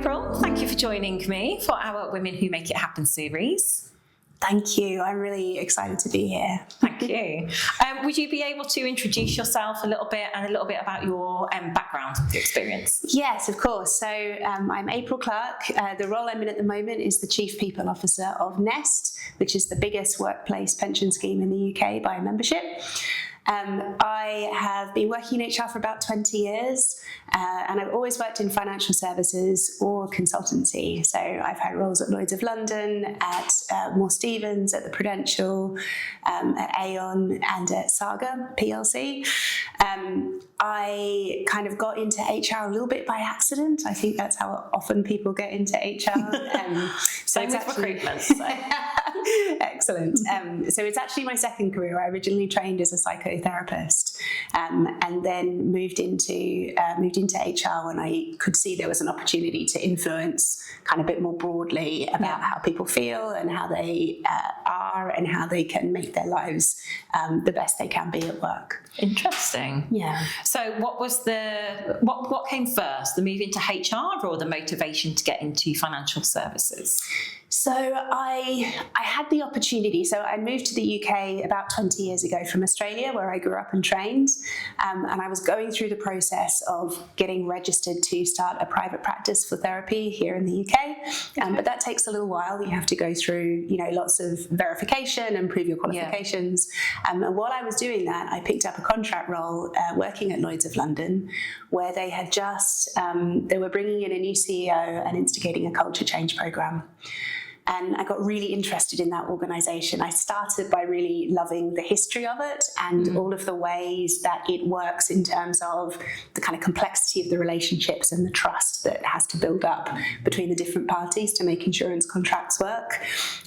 April. Thank you for joining me for our Women Who Make It Happen series. Thank you. I'm really excited to be here. Thank you. Would you be able to introduce yourself a little bit and a little bit about your background, your experience? Yes, of course. So I'm April Clark. The role I'm in at the moment is the Chief People Officer of Nest, which is the biggest workplace pension scheme in the UK by membership. I have been working in HR for about 20 years, and I've always worked in financial services or consultancy. So I've had roles at Lloyds of London, at Moore Stephens, at the Prudential, at Aon, and at Saga PLC. I kind of got into HR a little bit by accident. I think that's how often people get into HR. Same with recruitment. So. Excellent. So it's actually my second career. I originally trained as a psychotherapist, and then moved into HR when I could see there was an opportunity to influence kind of a bit more broadly about how people feel and how they are and how they can make their lives the best they can be at work. Interesting. Yeah. So what was what came first, the move into HR or the motivation to get into financial services? So I had the opportunity. So I moved to the UK about 20 years ago from Australia, where I grew up and trained. And I was going through the process of getting registered to start a private practice for therapy here in the UK. But that takes a little while. You have to go through, lots of verification and prove your qualifications. And while I was doing that, I picked up a contract role working at Lloyds of London, where they had they were bringing in a new CEO and instigating a culture change program. And I got really interested in that organisation. I started by really loving the history of it and all of the ways that it works in terms of the kind of complexity of the relationships and the trust that has to build up between the different parties to make insurance contracts work.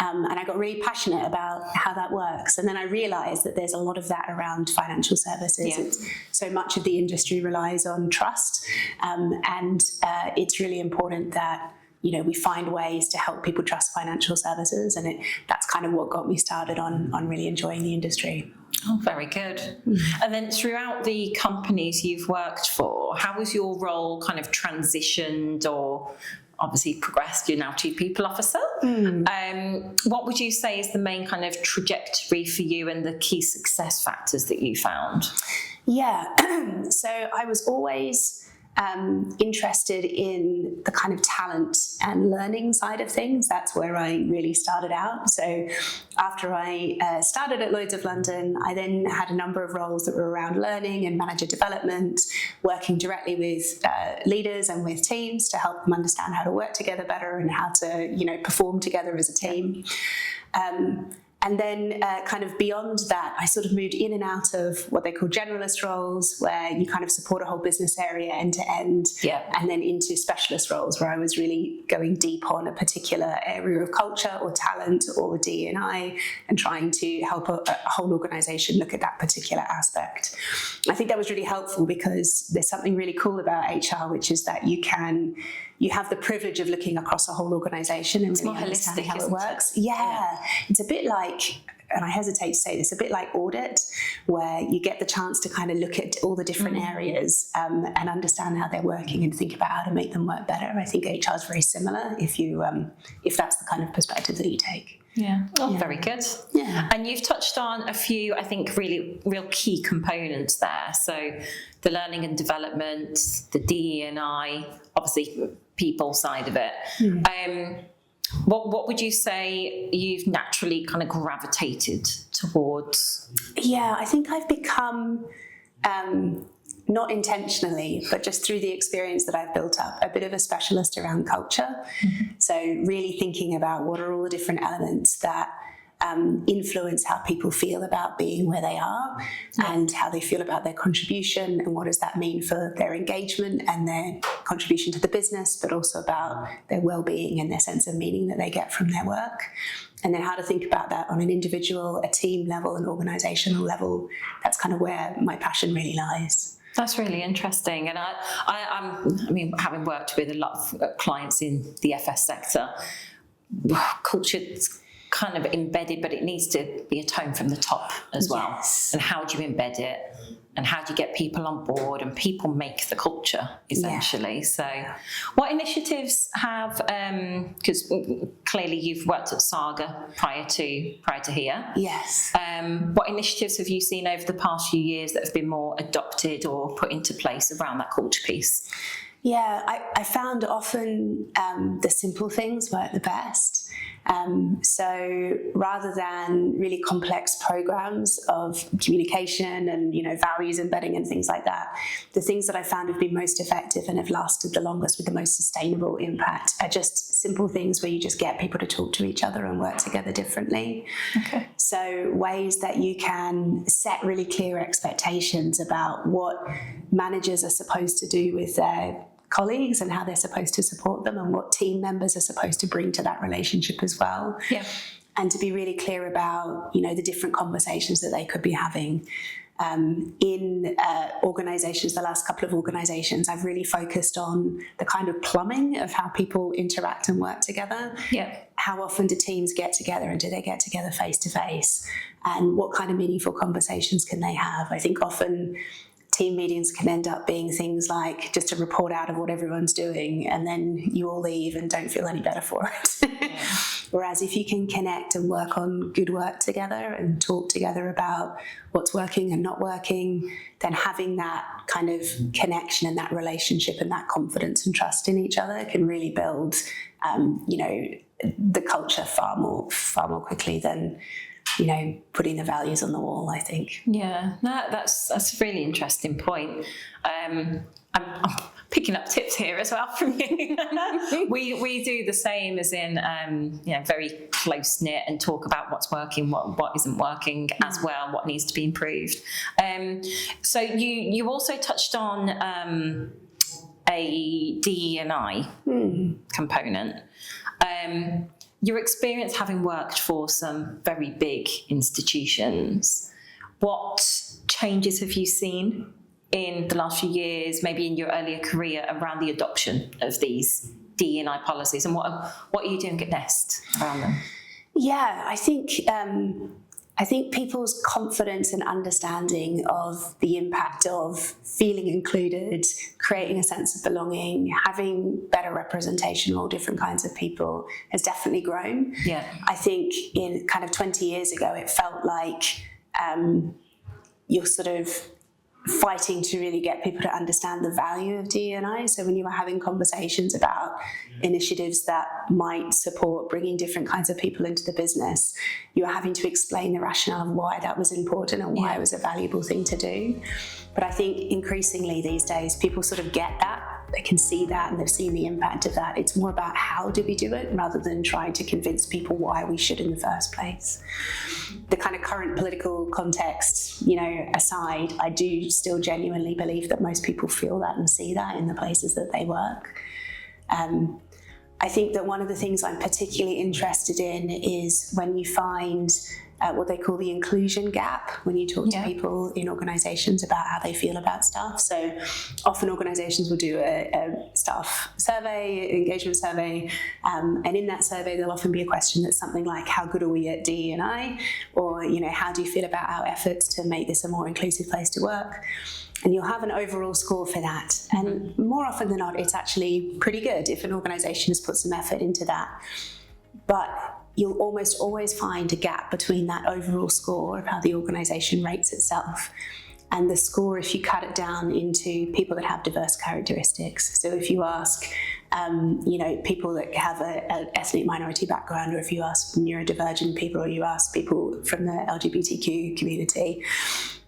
And I got really passionate about how that works. And then I realised that there's a lot of that around financial services. So much of the industry relies on trust. And it's really important that we find ways to help people trust financial services, and that's kind of what got me started on really enjoying the industry. Oh, very good. And then throughout the companies you've worked for, how has your role kind of transitioned or obviously progressed? You're now Chief People Officer. What would you say is the main kind of trajectory for you and the key success factors that you found? Yeah, so I was always interested in the kind of talent and learning side of things. That's where I really started out. So after I started at Lloyds of London, I then had a number of roles that were around learning and manager development, working directly with leaders and with teams to help them understand how to work together better and how to, perform together as a team. And then kind of beyond that, I sort of moved in and out of what they call generalist roles, where you kind of support a whole business area end to end, and then into specialist roles where I was really going deep on a particular area of culture or talent or DE&I and trying to help a whole organisation look at that particular aspect. I think that was really helpful because there's something really cool about HR, which is that you have the privilege of looking across a whole organisation and really understanding how it works. Yeah, it's a bit like, and I hesitate to say this, a bit like audit, where you get the chance to kind of look at all the different areas and understand how they're working and think about how to make them work better. I think HR is very similar if that's the kind of perspective that you take. Yeah. Very good. Yeah. And you've touched on a few, I think, really real key components there. So the learning and development, the DE&I, obviously people side of it. What would you say you've naturally kind of gravitated towards? Yeah, I think I've become not intentionally, but just through the experience that I've built up, a bit of a specialist around culture. So really thinking about what are all the different elements that influence how people feel about being where they are and how they feel about their contribution and what does that mean for their engagement and their contribution to the business, but also about their well-being and their sense of meaning that they get from their work. And then how to think about that on an individual, a team level, an organisational level. That's kind of where my passion really lies. That's really interesting. And I mean, having worked with a lot of clients in the FS sector, culture's kind of embedded, but it needs to be a tone from the top as well. And how do you embed it? and how do you get people on board, and people make the culture essentially. So what initiatives have, because clearly you've worked at Saga prior to here. Yes. What initiatives have you seen over the past few years that have been more adopted or put into place around that culture piece? Yeah, I found often the simple things work the best. So rather than really complex programs of communication and, values embedding and things like that, the things that I found have been most effective and have lasted the longest with the most sustainable impact are just simple things where you just get people to talk to each other and work together differently. Okay. So ways that you can set really clear expectations about what managers are supposed to do with their colleagues and how they're supposed to support them, and what team members are supposed to bring to that relationship as well. Yeah. And to be really clear about, the different conversations that they could be having. In organisations, the last couple of organisations, I've really focused on the kind of plumbing of how people interact and work together. Yeah. How often do teams get together, and do they get together face to face? And what kind of meaningful conversations can they have? I think often team meetings can end up being things like just a report out of what everyone's doing, and then you all leave and don't feel any better for it. Yeah. Whereas if you can connect and work on good work together and talk together about what's working and not working, then having that kind of connection and that relationship and that confidence and trust in each other can really build, the culture far more quickly than putting the values on the wall, I think. Yeah, no, that's a really interesting point. I'm picking up tips here as well from you. we do the same, as in very close knit, and talk about what's working, what isn't working as well, what needs to be improved. So you also touched on a DE&I component. Your experience having worked for some very big institutions, what changes have you seen in the last few years, maybe in your earlier career, around the adoption of these DE&I policies, and what are you doing at Nest around them? Yeah, I think people's confidence and understanding of the impact of feeling included, creating a sense of belonging, having better representation of all different kinds of people has definitely grown. Yeah. I think in kind of 20 years ago, it felt like you're sort of fighting to really get people to understand the value of DE&I. So when you were having conversations about initiatives that might support bringing different kinds of people into the business, you were having to explain the rationale of why that was important and why it was a valuable thing to do. But I think increasingly these days, people sort of get that. They can see that, and they've seen the impact of that. It's more about how do we do it, rather than trying to convince people why we should in the first place. The kind of current political context, aside, I do still genuinely believe that most people feel that and see that in the places that they work. I think that one of the things I'm particularly interested in is when you find what they call the inclusion gap, when you talk to people in organisations about how they feel about stuff. So often organisations will do a staff survey, engagement survey, and in that survey there'll often be a question that's something like, how good are we at DE&I? Or, how do you feel about our efforts to make this a more inclusive place to work? And you'll have an overall score for that. And more often than not, it's actually pretty good if an organisation has put some effort into that. But you'll almost always find a gap between that overall score of how the organisation rates itself and the score if you cut it down into people that have diverse characteristics. So if you ask, people that have an ethnic minority background, or if you ask neurodivergent people, or you ask people from the LGBTQ community,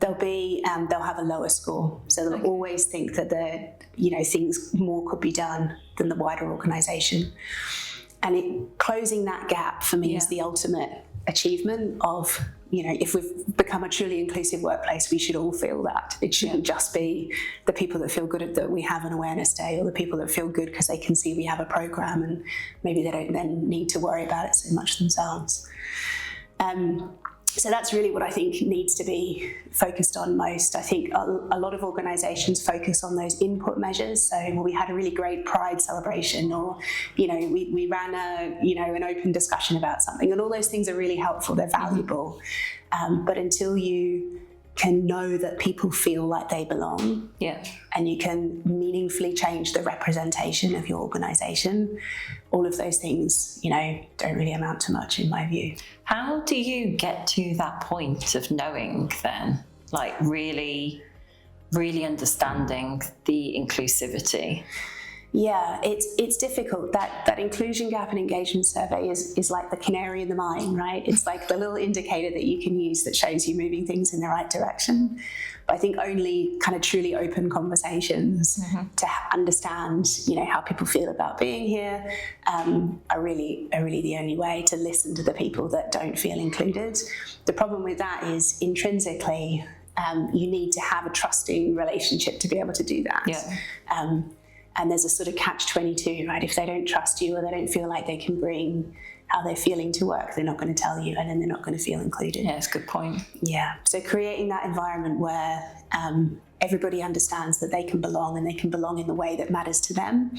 they'll have a lower score. So they'll always think that things more could be done than the wider organisation. And closing that gap for me is the ultimate achievement of, if we've become a truly inclusive workplace, we should all feel that. It shouldn't just be the people that feel good that we have an awareness day, or the people that feel good because they can see we have a program and maybe they don't then need to worry about it so much themselves. So that's really what I think needs to be focused on most. I think a lot of organisations focus on those input measures. So we had a really great Pride celebration, or we ran an open discussion about something, and all those things are really helpful. They're valuable, but until you can know that people feel like they belong, and you can meaningfully change the representation of your organisation, all of those things, don't really amount to much in my view. How do you get to that point of knowing then, like really understanding the inclusivity? Yeah, it's difficult. That inclusion gap and engagement survey is like the canary in the mine, right? It's like the little indicator that you can use that shows you moving things in the right direction. But I think only kind of truly open conversations to understand, how people feel about being here are really the only way to listen to the people that don't feel included. The problem with that is intrinsically, you need to have a trusting relationship to be able to do that. And there's a sort of catch-22, right? If they don't trust you or they don't feel like they can bring how they're feeling to work, they're not going to tell you, and then they're not going to feel included. Yeah, that's a good point. Yeah. So creating that environment where everybody understands that they can belong and they can belong in the way that matters to them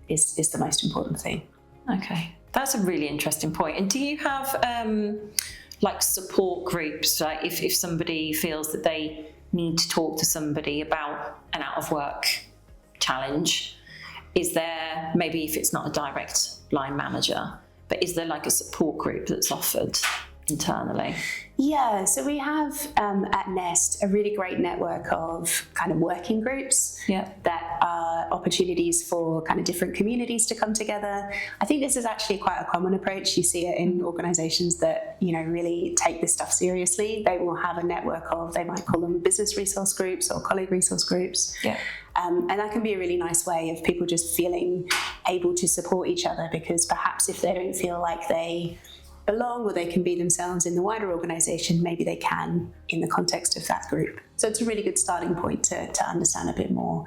is the most important thing. Okay. That's a really interesting point. And do you have like support groups, like if somebody feels that they need to talk to somebody about an out of work challenge? Is there, maybe if it's not a direct line manager, but is there like a support group that's offered internally? Yeah, so we have at Nest a really great network of kind of working groups that are opportunities for kind of different communities to come together. I think this is actually quite a common approach. You see it in organisations that, really take this stuff seriously. They will have a network of, they might call them business resource groups or colleague resource groups. And that can be a really nice way of people just feeling able to support each other, because perhaps if they don't feel like they belong or they can be themselves in the wider organisation, maybe they can in the context of that group. So it's a really good starting point to understand a bit more.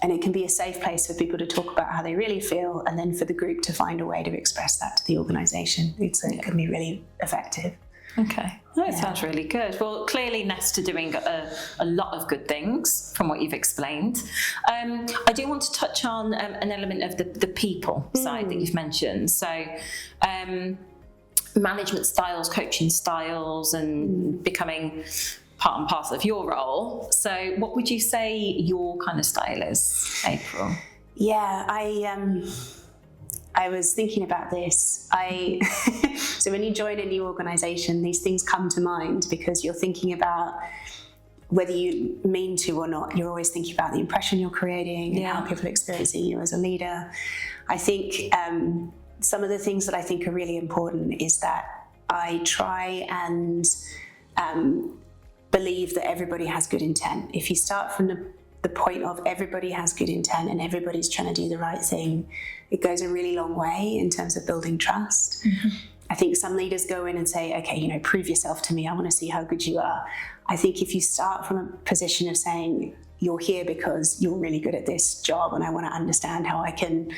And it can be a safe place for people to talk about how they really feel, and then for the group to find a way to express that to the organisation. It can be really effective. Okay, that sounds really good. Well, clearly Nest are doing a lot of good things from what you've explained. I do want to touch on an element of the people side that you've mentioned. So management styles, coaching styles, and becoming part and parcel of your role. So what would you say your kind of style is, April? Yeah, I was thinking about this. So when you join a new organisation, these things come to mind because you're thinking about whether you mean to or not. You're always thinking about the impression you're creating and how people are experiencing you as a leader. I think some of the things that I think are really important is that I try and believe that everybody has good intent. If you start from the point of everybody has good intent and everybody's trying to do the right thing, it goes a really long way in terms of building trust. I think some leaders go in and say, okay, prove yourself to me. I want to see how good you are. I think if you start from a position of saying, you're here because you're really good at this job and I want to understand how I can,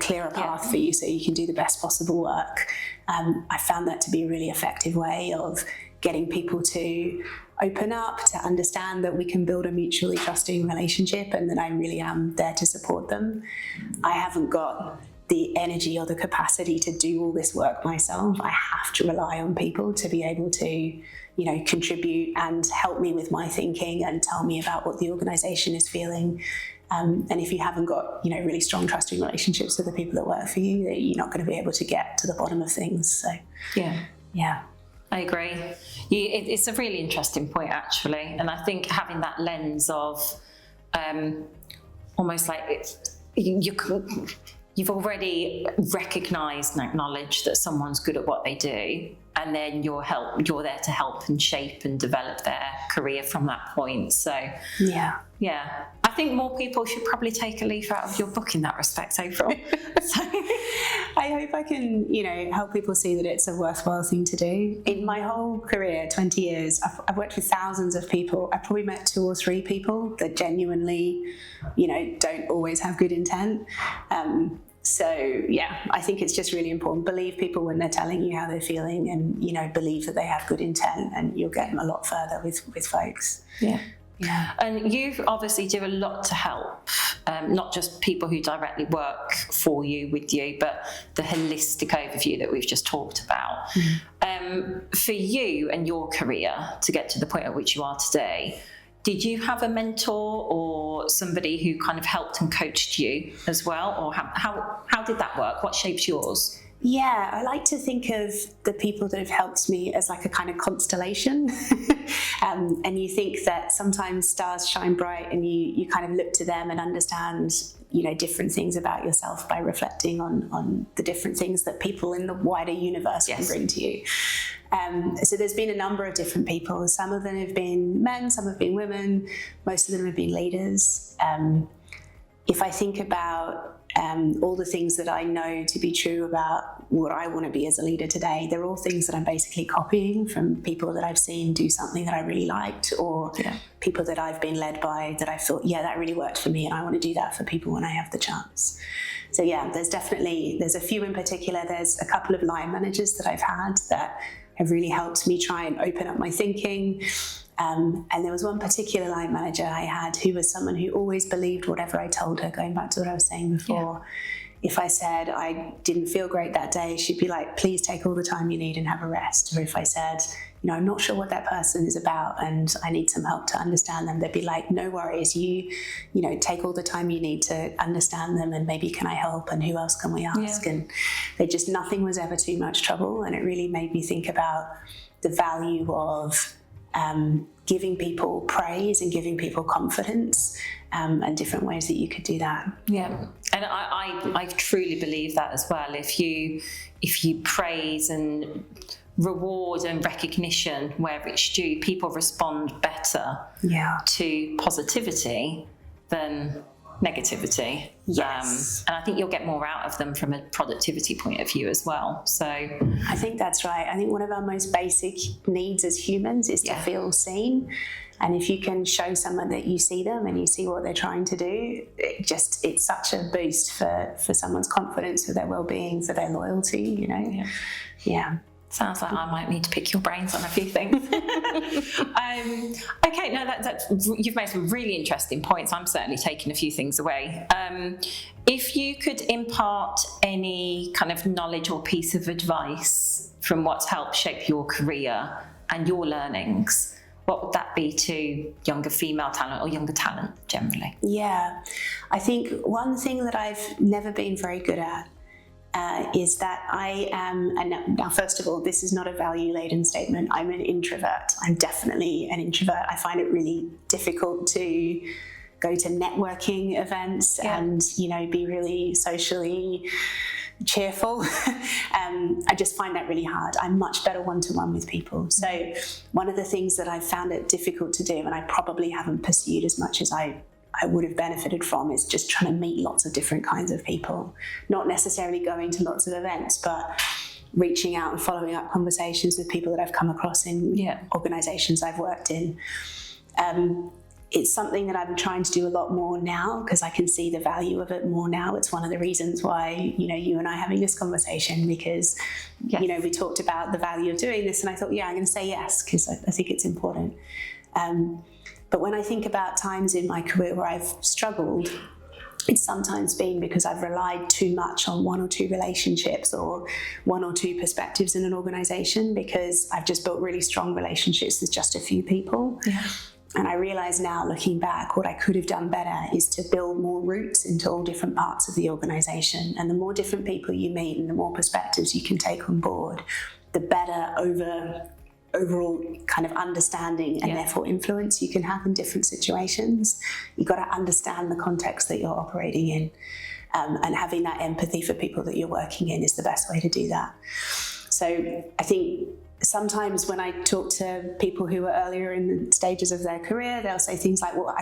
clear a path for you so you can do the best possible work. I found that to be a really effective way of getting people to open up, to understand that we can build a mutually trusting relationship and that I really am there to support them. I haven't got the energy or the capacity to do all this work myself. I have to rely on people to be able to, contribute and help me with my thinking and tell me about what the organisation is feeling. And if you haven't got, really strong trusting relationships with the people that work for you, you're not going to be able to get to the bottom of things. So, yeah. I agree. It's a really interesting point, actually. And I think having that lens of almost like you've already recognised and acknowledged that someone's good at what they do, and then you're there to help and shape and develop their career from that point. So yeah, I think more people should probably take a leaf out of your book in that respect, April. So I hope I can, help people see that it's a worthwhile thing to do. In my whole career, 20 years, I've worked with thousands of people. I probably met 2 or 3 people that genuinely, don't always have good intent. So yeah, I think it's just really important. Believe people when they're telling you how they're feeling, and believe that they have good intent, and you'll get them a lot further with folks. Yeah. And you obviously do a lot to help, not just people who directly work for you, with you, but the holistic overview that we've just talked about. For you and your career to get to the point at which you are today, did you have a mentor or somebody who kind of helped and coached you as well? Or how did that work? What shaped yours? Yeah, I like to think of the people that have helped me as like a kind of constellation. And you think that sometimes stars shine bright and you kind of look to them and understand, you know, different things about yourself by reflecting on the different things that people in the wider universe can bring to you. So there's been a number of different people. Some of them have been men, some have been women, most of them have been leaders. If I think about all the things that I know to be true about what I want to be as a leader today, they're all things that I'm basically copying from people that I've seen do something that I really liked, or people that I've been led by that I thought, yeah, that really worked for me and I want to do that for people when I have the chance. So yeah, there's a few in particular. There's a couple of line managers that I've had that have really helped me try and open up my thinking. And there was one particular line manager I had who was someone who always believed whatever I told her, going back to what I was saying before. If I said I didn't feel great that day, she'd be like, please take all the time you need and have a rest. Or if I said, you know, I'm not sure what that person is about and I need some help to understand them, they'd be like, no worries, you know, take all the time you need to understand them and maybe can I help and who else can we ask? And nothing was ever too much trouble. And it really made me think about the value of giving people praise and giving people confidence, and different ways that you could do that. Yeah, and I truly believe that as well. If you praise and reward and recognition where it's due, people respond better to positivity than negativity. Yes. And I think you'll get more out of them from a productivity point of view as well. So I think that's right. I think one of our most basic needs as humans is to feel seen. And if you can show someone that you see them and you see what they're trying to do, it's such a boost for someone's confidence, for their well-being, for their loyalty, you know. Yeah. Sounds like I might need to pick your brains on a few things. Okay, no, you've made some really interesting points. I'm certainly taking a few things away. If you could impart any kind of knowledge or piece of advice from what's helped shape your career and your learnings, what would that be to younger female talent or younger talent generally? Yeah, I think one thing that I've never been very good at is that I am, and now first of all, this is not a value-laden statement, I'm an introvert. I'm definitely an introvert. I find it really difficult to go to networking events and, you know, be really socially cheerful. I just find that really hard. I'm much better one-to-one with people. So one of the things that I've found it difficult to do, and I probably haven't pursued as much as I would have benefited from, is just trying to meet lots of different kinds of people, not necessarily going to lots of events, but reaching out and following up conversations with people that I've come across in organizations I've worked in. It's something that I'm trying to do a lot more now because I can see the value of it more now. It's one of the reasons why, you know, you and I are having this conversation, because, you know, we talked about the value of doing this and I thought, I'm going to say yes, because I think it's important. But when I think about times in my career where I've struggled, it's sometimes been because I've relied too much on one or two relationships or one or two perspectives in an organization, because I've just built really strong relationships with just a few people. Yeah. And I realize now, looking back, what I could have done better is to build more roots into all different parts of the organization. And the more different people you meet and the more perspectives you can take on board, the better overall kind of understanding and therefore influence you can have in different situations. You've got to understand the context that you're operating in, and having that empathy for people that you're working in is the best way to do that. So I think sometimes when I talk to people who are earlier in the stages of their career, they'll say things like, well,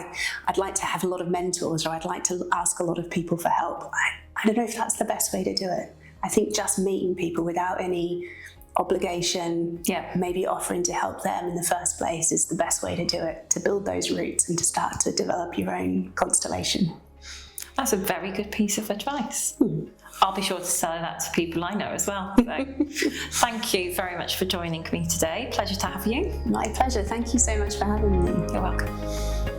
I'd like to have a lot of mentors, or I'd like to ask a lot of people for help. I don't know if that's the best way to do it. I think just meeting people without any obligation, maybe offering to help them in the first place, is the best way to do it, to build those roots and to start to develop your own constellation. That's a very good piece of advice. I'll be sure to sell that to people I know as well. So thank you very much for joining me today. Pleasure to have you. My pleasure. Thank you so much for having me. You're welcome.